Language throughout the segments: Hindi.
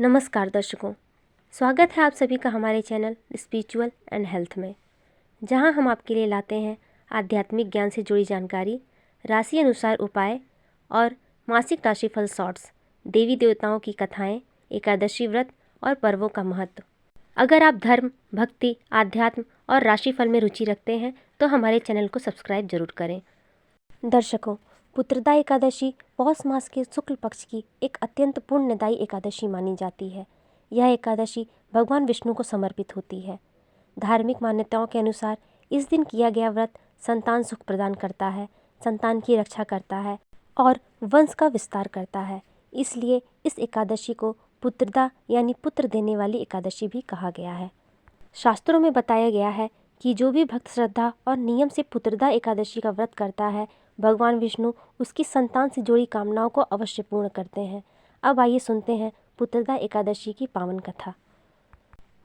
नमस्कार दर्शकों, स्वागत है आप सभी का हमारे चैनल स्पिरिचुअल एंड हेल्थ में, जहां हम आपके लिए लाते हैं आध्यात्मिक ज्ञान से जुड़ी जानकारी, राशि अनुसार उपाय और मासिक राशिफल शॉर्ट्स, देवी देवताओं की कथाएं, एकादशी व्रत और पर्वों का महत्व। अगर आप धर्म, भक्ति, आध्यात्म और राशिफल में रुचि रखते हैं तो हमारे चैनल को सब्सक्राइब जरूर करें। दर्शकों, पुत्रदा एकादशी पौष मास के शुक्ल पक्ष की एक अत्यंत पुण्यदायी एकादशी मानी जाती है। यह एकादशी भगवान विष्णु को समर्पित होती है। धार्मिक मान्यताओं के अनुसार इस दिन किया गया व्रत संतान सुख प्रदान करता है, संतान की रक्षा करता है और वंश का विस्तार करता है। इसलिए इस एकादशी को पुत्रदा यानी पुत्र देने वाली एकादशी भी कहा गया है। शास्त्रों में बताया गया है कि जो भी भक्त श्रद्धा और नियम से पुत्रदा एकादशी का व्रत करता है, भगवान विष्णु उसकी संतान से जुड़ी कामनाओं को अवश्य पूर्ण करते हैं। अब आइए सुनते हैं पुत्रदा एकादशी की पावन कथा।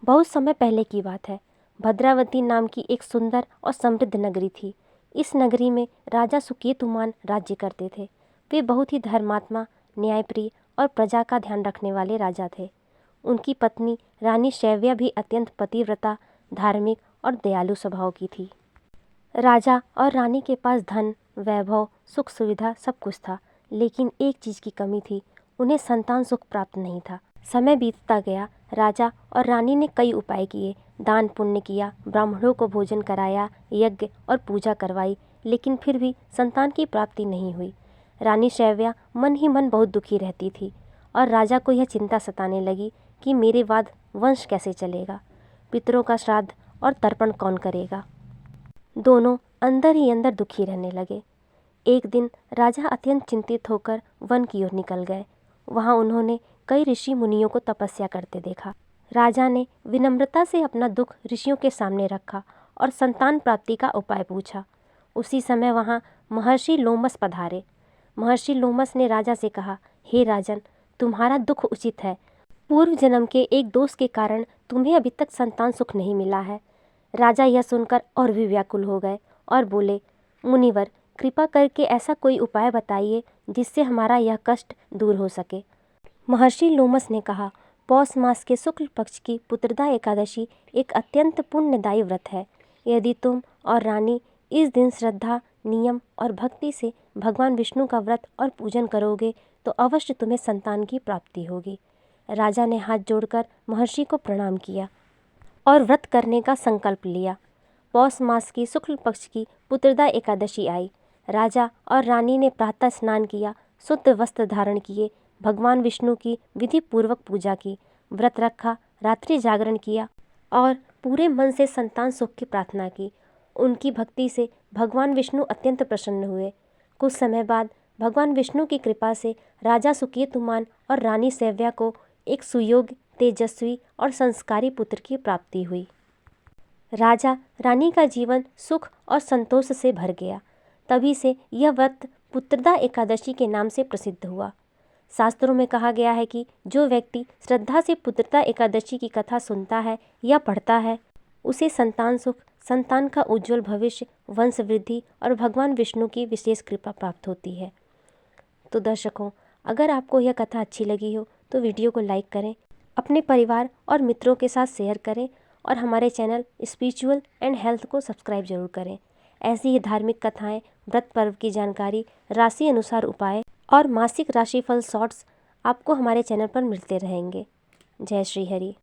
बहुत समय पहले की बात है। भद्रावती नाम की एक सुंदर और समृद्ध नगरी थी। इस नगरी में राजा सुकेतुमान राज्य करते थे। वे बहुत ही धर्मात्मा, न्यायप्रिय और प्रजा का ध्यान रखने वाले राजा थे। उनकी पत्नी रानी शैव्या भी अत्यंत पतिव्रता, धार्मिक और दयालु स्वभाव की थी। राजा और रानी के पास धन, वैभव, सुख सुविधा सब कुछ था, लेकिन एक चीज़ की कमी थी, उन्हें संतान सुख प्राप्त नहीं था। समय बीतता गया। राजा और रानी ने कई उपाय किए, दान पुण्य किया, ब्राह्मणों को भोजन कराया, यज्ञ और पूजा करवाई, लेकिन फिर भी संतान की प्राप्ति नहीं हुई। रानी शैव्या मन ही मन बहुत दुखी रहती थी और राजा को यह चिंता सताने लगी कि मेरे बाद वंश कैसे चलेगा, पितरों का श्राद्ध और तर्पण कौन करेगा। दोनों अंदर ही अंदर दुखी रहने लगे। एक दिन राजा अत्यंत चिंतित होकर वन की ओर निकल गए। वहां उन्होंने कई ऋषि मुनियों को तपस्या करते देखा। राजा ने विनम्रता से अपना दुख ऋषियों के सामने रखा और संतान प्राप्ति का उपाय पूछा। उसी समय वहां महर्षि लोमस पधारे। महर्षि लोमस ने राजा से कहा, हे राजन, तुम्हारा दुख उचित है। पूर्व जन्म के एक दोष के कारण तुम्हें अभी तक संतान सुख नहीं मिला है। राजा यह सुनकर और भी व्याकुल हो गए और बोले, मुनिवर, कृपा करके ऐसा कोई उपाय बताइए जिससे हमारा यह कष्ट दूर हो सके। महर्षि लोमस ने कहा, पौष मास के शुक्ल पक्ष की पुत्रदा एकादशी एक अत्यंत पुण्यदायी व्रत है। यदि तुम और रानी इस दिन श्रद्धा, नियम और भक्ति से भगवान विष्णु का व्रत और पूजन करोगे तो अवश्य तुम्हें संतान की प्राप्ति होगी। राजा ने हाथ जोड़कर महर्षि को प्रणाम किया और व्रत करने का संकल्प लिया। पौष मास की शुक्ल पक्ष की पुत्रदा एकादशी आई। राजा और रानी ने प्रातः स्नान किया, शुद्ध वस्त्र धारण किए, भगवान विष्णु की विधि पूर्वक पूजा की, व्रत रखा, रात्रि जागरण किया और पूरे मन से संतान सुख की प्रार्थना की। उनकी भक्ति से भगवान विष्णु अत्यंत प्रसन्न हुए। कुछ समय बाद भगवान विष्णु की कृपा से राजा सुकेतुमान और रानी शैव्या को एक सुयोग्य, तेजस्वी और संस्कारी पुत्र की प्राप्ति हुई। राजा रानी का जीवन सुख और संतोष से भर गया। तभी से यह व्रत पुत्रदा एकादशी के नाम से प्रसिद्ध हुआ। शास्त्रों में कहा गया है कि जो व्यक्ति श्रद्धा से पुत्रदा एकादशी की कथा सुनता है या पढ़ता है, उसे संतान सुख, संतान का उज्जवल भविष्य, वंश वृद्धि और भगवान विष्णु की विशेष कृपा प्राप्त होती है। तो दर्शकों, अगर आपको यह कथा अच्छी लगी हो तो वीडियो को लाइक करें, अपने परिवार और मित्रों के साथ शेयर करें और हमारे चैनल स्पिरिचुअल एंड हेल्थ को सब्सक्राइब जरूर करें। ऐसी ही धार्मिक कथाएं, व्रत पर्व की जानकारी, राशि अनुसार उपाय और मासिक राशिफल शॉर्ट्स आपको हमारे चैनल पर मिलते रहेंगे। जय श्री हरि।